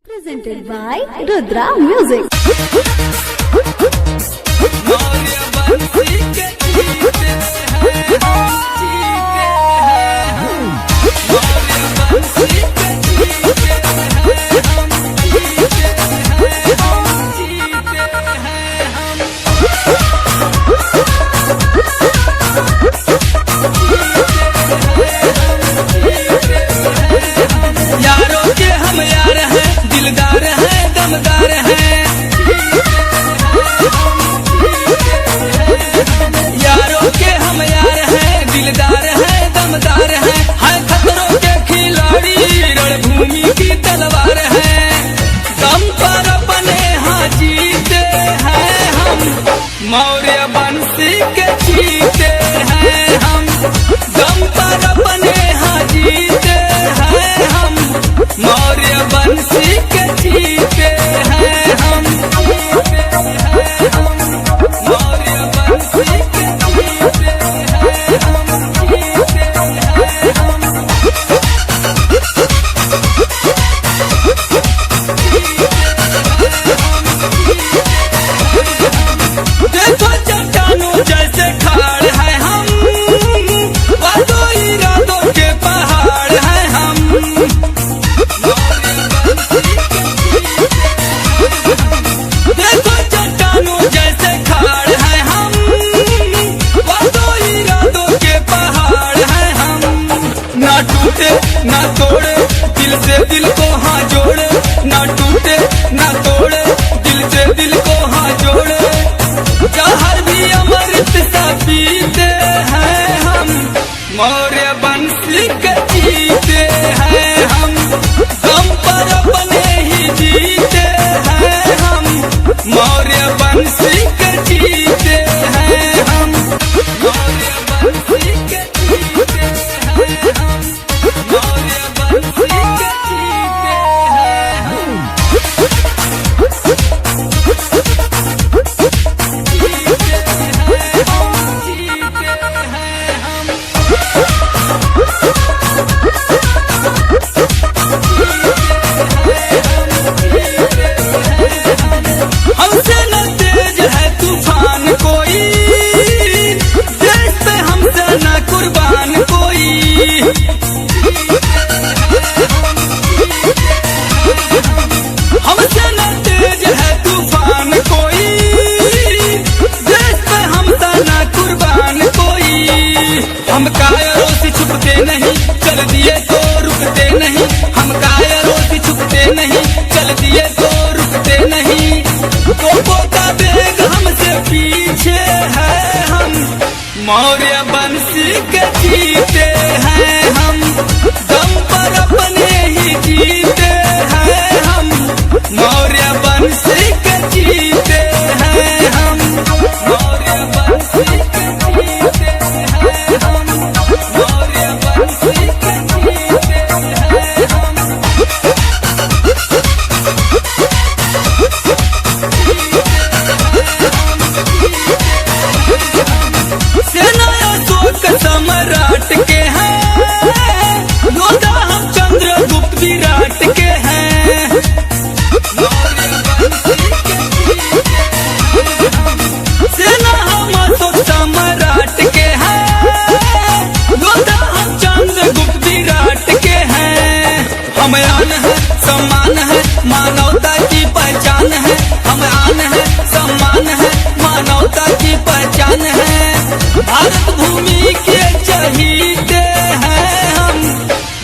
Presented by Rudra Music. यारों के हम यार हैं, दिलदार हैं, दमदार हैं। यारों के हम यार हैं, दिलदार हैं, दमदार हैं। है खतरों के खिलाड़ी, रणभूमि की तलवार है। दम पर अपने हाँ जीते हैं हम, मौर्य वंशी के जीते हैं हम। दम पर अपने हाँ जीते हैं हम, मौर्य वंशी के जीते हैं हम। मौर्य वंशी के जीते हैं हम, जीते हैं हम। देखो चट्टानों जैसे खाड़ है हम, वादों इरादों के पहाड़ है हम। देखो चट्टानों जैसे खाड़ है हम, वादों इरादों के पहाड़ है हम। ना टूटे ना तोड़े, दिल से दिल को हाँ जोड़े। ना टूटे ना तोड़े, दिल से दिल को हाँ जोड़े। जहर भी अमृत सा पीते हैं हम, मौर्य वंशी के जीते हैं हम। दम पर अपने ही जीते हैं हम, मौर्य वंशी के जीते हैं हम। मौर्य वंशी के जीते हैं हम, मौर्य वंशी के जीते हैं हम। हमसे न तेज है तूफान कोई, देश पे हमसे न कुर्बान कोई। हमसे न तेज है तूफान कोई, देश पे हमसे न कुर्बान कोई। हम कायरों से छुपते नहीं, चल दिए तो रुकते नहीं। हम कायरों से छुपते नहीं, चल दिए तो रुकते नहीं। तोपों का बेग हमसे पीछे है हम, मौर्य वंशी के जीते हैं हम। दम पर अपने ही जीते हैं हम, मौर्य वंशी के जीते हैं हम। मौर्य वंशी के जीते हैं हम, मौर्य वंशी के जीते हैं हम। सेना अशोक सम्राट के हैं, योद्धा हम चंद्रगुप्त विराट के हैं। सेना हम अशोक सम्राट के हैं, योद्धा हम चंद्रगुप्त विराट के हैं। हम आन है, सम्मान है, मानवता की पहचान है। हम आन है, सम्मान है, मानवता की पहचान है। भारत भूमि के चहीते हैं हम,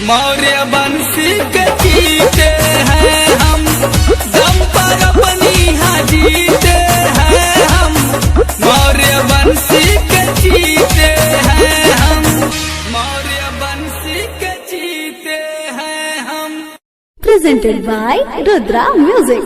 मौर्य वंशी के जीते हैं हम। दम पर अपनी हाँ जीते हैं हम, मौर्य वंशी के जीते हैं हम। मौर्य वंशी के जीते हैं हम। Presented by Rudra Music.